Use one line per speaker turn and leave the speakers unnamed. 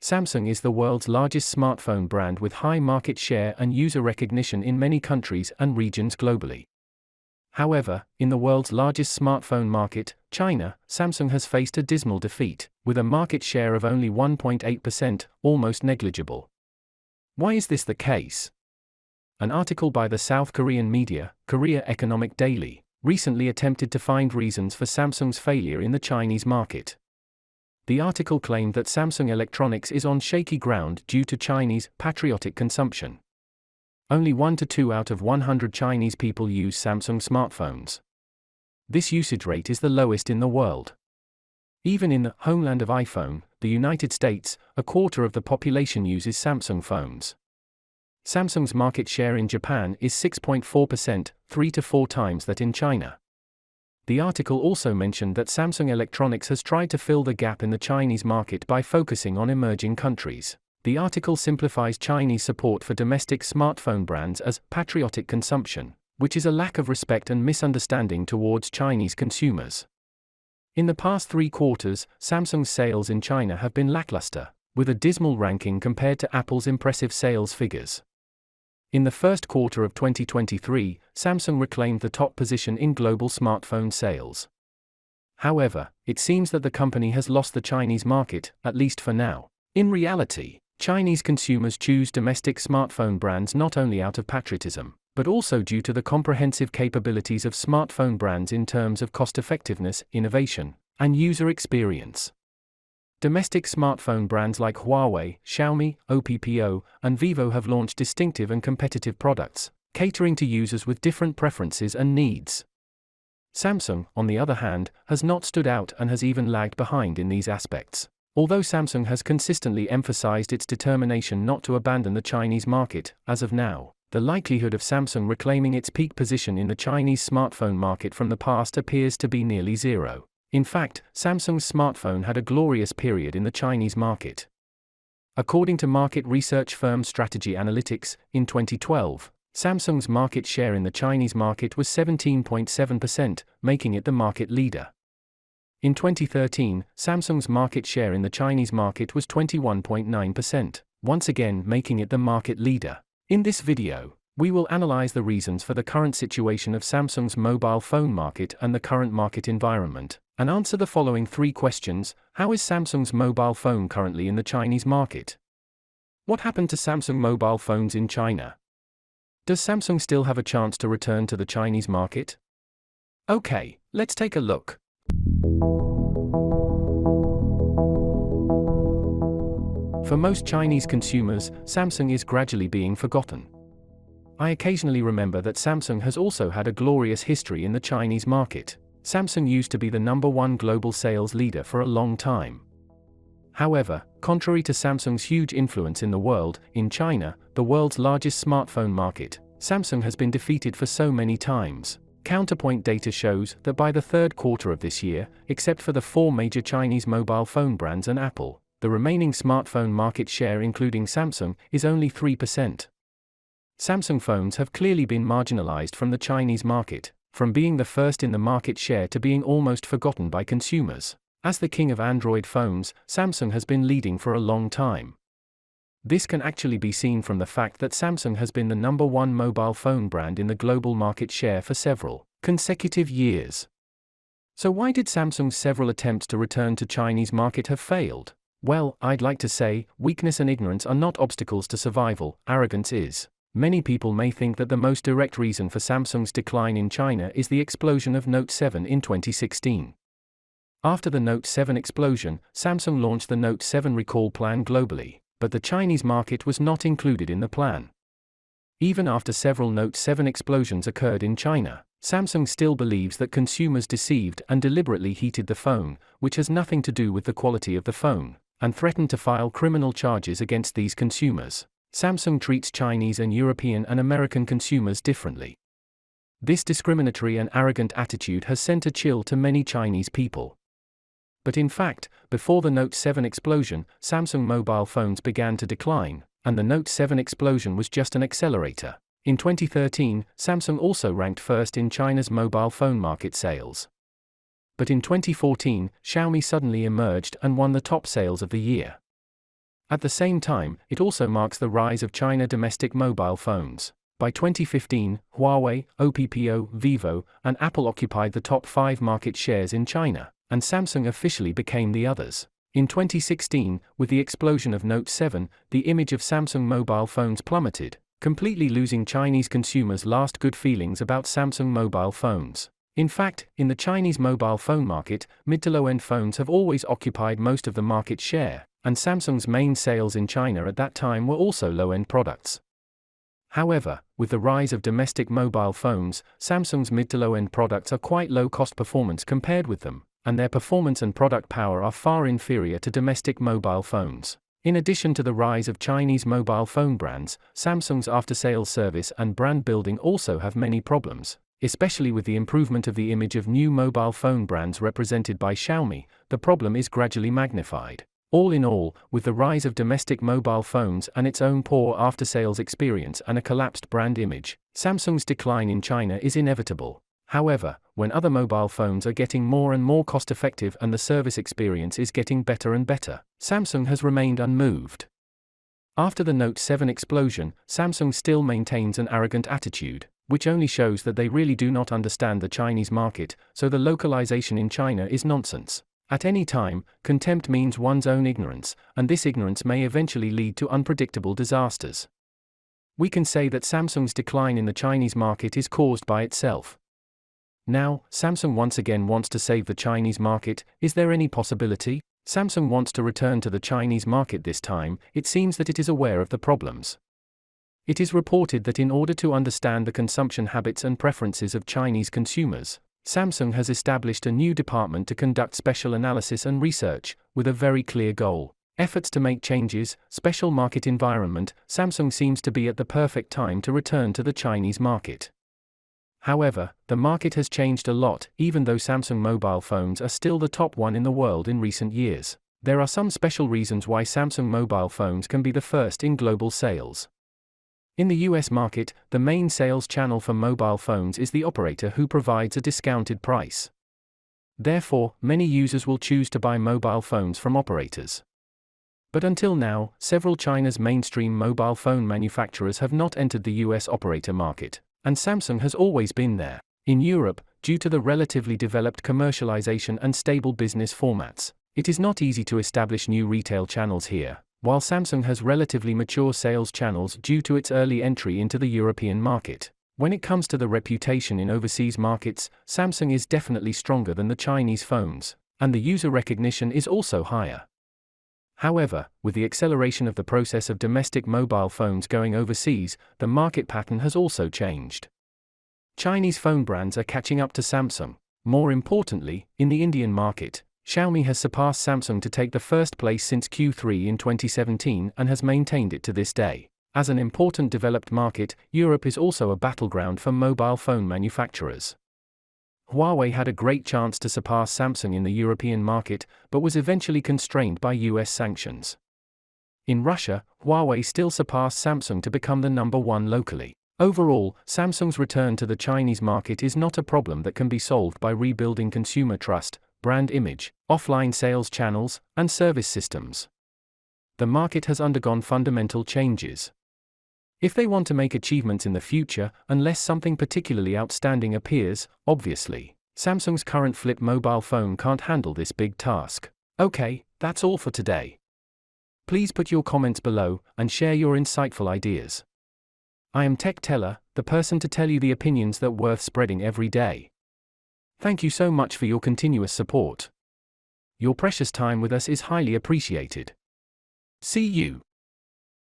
Samsung is the world's largest smartphone brand with high market share and user recognition in many countries and regions globally. However, in the world's largest smartphone market, China, Samsung has faced a dismal defeat, with a market share of only 1.8%, almost negligible. Why is this the case? An article by the South Korean media, Korea Economic Daily, recently attempted to find reasons for Samsung's failure in the Chinese market. The article claimed that Samsung Electronics is on shaky ground due to Chinese patriotic consumption. Only 1 to 2 out of 100 Chinese people use Samsung smartphones. This usage rate is the lowest in the world. Even in the homeland of iPhone, the United States, a quarter of the population uses Samsung phones. Samsung's market share in Japan is 6.4%, 3 to 4 times that in China. The article also mentioned that Samsung Electronics has tried to fill the gap in the Chinese market by focusing on emerging countries. The article simplifies Chinese support for domestic smartphone brands as patriotic consumption, which is a lack of respect and misunderstanding towards Chinese consumers. In the past 3 quarters, Samsung's sales in China have been lackluster, with a dismal ranking compared to Apple's impressive sales figures. In the first quarter of 2023, Samsung reclaimed the top position in global smartphone sales. However, it seems that the company has lost the Chinese market, at least for now. In reality, Chinese consumers choose domestic smartphone brands not only out of patriotism, but also due to the comprehensive capabilities of smartphone brands in terms of cost-effectiveness, innovation, and user experience. Domestic smartphone brands like Huawei, Xiaomi, Oppo, and Vivo have launched distinctive and competitive products, catering to users with different preferences and needs. Samsung, on the other hand, has not stood out and has even lagged behind in these aspects. Although Samsung has consistently emphasized its determination not to abandon the Chinese market, as of now, the likelihood of Samsung reclaiming its peak position in the Chinese smartphone market from the past appears to be nearly zero. In fact, Samsung's smartphone had a glorious period in the Chinese market. According to market research firm Strategy Analytics, in 2012, Samsung's market share in the Chinese market was 17.7%, making it the market leader. In 2013, Samsung's market share in the Chinese market was 21.9%, once again making it the market leader. In this video, we will analyze the reasons for the current situation of Samsung's mobile phone market and the current market environment, and answer the following 3 questions. How is Samsung's mobile phone currently in the Chinese market? What happened to Samsung mobile phones in China? Does Samsung still have a chance to return to the Chinese market? Okay, let's take a look. For most Chinese consumers, Samsung is gradually being forgotten. I occasionally remember that Samsung has also had a glorious history in the Chinese market. Samsung used to be the #1 global sales leader for a long time. However, contrary to Samsung's huge influence in the world, in China, the world's largest smartphone market, Samsung has been defeated for so many times. Counterpoint data shows that by the 3rd quarter of this year, except for the 4 major Chinese mobile phone brands and Apple, the remaining smartphone market share including Samsung is only 3%. Samsung phones have clearly been marginalized from the Chinese market, from being the first in the market share to being almost forgotten by consumers. As the king of Android phones, Samsung has been leading for a long time. This can actually be seen from the fact that Samsung has been the #1 mobile phone brand in the global market share for several consecutive years. So why did Samsung's several attempts to return to Chinese market have failed? Well, I'd like to say, weakness and ignorance are not obstacles to survival, arrogance is. Many people may think that the most direct reason for Samsung's decline in China is the explosion of Note 7 in 2016. After the Note 7 explosion, Samsung launched the Note 7 recall plan globally, but the Chinese market was not included in the plan. Even after several Note 7 explosions occurred in China, Samsung still believes that consumers deceived and deliberately heated the phone, which has nothing to do with the quality of the phone, and threatened to file criminal charges against these consumers. Samsung treats Chinese and European and American consumers differently. This discriminatory and arrogant attitude has sent a chill to many Chinese people. But in fact, before the Note 7 explosion, Samsung mobile phones began to decline, and the Note 7 explosion was just an accelerator. In 2013, Samsung also ranked first in China's mobile phone market sales. But in 2014, Xiaomi suddenly emerged and won the top sales of the year. At the same time, it also marks the rise of China domestic mobile phones. By 2015, Huawei, Oppo, Vivo, and Apple occupied the top 5 market shares in China, and Samsung officially became the others. In 2016, with the explosion of Note 7, the image of Samsung mobile phones plummeted, completely losing Chinese consumers' last good feelings about Samsung mobile phones. In fact, in the Chinese mobile phone market, mid to low-end phones have always occupied most of the market share, and Samsung's main sales in China at that time were also low-end products. However, with the rise of domestic mobile phones, Samsung's mid to low-end products are quite low-cost performance compared with them, and their performance and product power are far inferior to domestic mobile phones. In addition to the rise of Chinese mobile phone brands, Samsung's after-sales service and brand building also have many problems, especially with the improvement of the image of new mobile phone brands represented by Xiaomi. The problem is gradually magnified. All in all, with the rise of domestic mobile phones and its own poor after-sales experience and a collapsed brand image, Samsung's decline in China is inevitable. However, when other mobile phones are getting more and more cost-effective and the service experience is getting better and better, Samsung has remained unmoved. After the Note 7 explosion, Samsung still maintains an arrogant attitude, which only shows that they really do not understand the Chinese market, so the localization in China is nonsense. At any time, contempt means one's own ignorance, and this ignorance may eventually lead to unpredictable disasters. We can say that Samsung's decline in the Chinese market is caused by itself. Now, Samsung once again wants to save the Chinese market. Is there any possibility? Samsung wants to return to the Chinese market this time. It seems that it is aware of the problems. It is reported that in order to understand the consumption habits and preferences of Chinese consumers, Samsung has established a new department to conduct special analysis and research, with a very clear goal. Efforts to make changes, special market environment. Samsung seems to be at the perfect time to return to the Chinese market. However, the market has changed a lot, even though Samsung mobile phones are still the top one in the world in recent years. There are some special reasons why Samsung mobile phones can be the first in global sales. In the US market, the main sales channel for mobile phones is the operator who provides a discounted price. Therefore, many users will choose to buy mobile phones from operators. But until now, several China's mainstream mobile phone manufacturers have not entered the US operator market, and Samsung has always been there. In Europe, due to the relatively developed commercialization and stable business formats, it is not easy to establish new retail channels here, while Samsung has relatively mature sales channels due to its early entry into the European market. When it comes to the reputation in overseas markets, Samsung is definitely stronger than the Chinese phones, and the user recognition is also higher. However, with the acceleration of the process of domestic mobile phones going overseas, the market pattern has also changed. Chinese phone brands are catching up to Samsung. More importantly, in the Indian market, Xiaomi has surpassed Samsung to take the first place since Q3 in 2017 and has maintained it to this day. As an important developed market, Europe is also a battleground for mobile phone manufacturers. Huawei had a great chance to surpass Samsung in the European market, but was eventually constrained by US sanctions. In Russia, Huawei still surpassed Samsung to become the number one locally. Overall, Samsung's return to the Chinese market is not a problem that can be solved by rebuilding consumer trust, brand image, offline sales channels, and service systems. The market has undergone fundamental changes. If they want to make achievements in the future, unless something particularly outstanding appears, obviously, Samsung's current flip mobile phone can't handle this big task. Okay, that's all for today. Please put your comments below and share your insightful ideas. I am Tech Teller, the person to tell you the opinions that worth spreading every day. Thank you so much for your continuous support. Your precious time with us is highly appreciated. See you.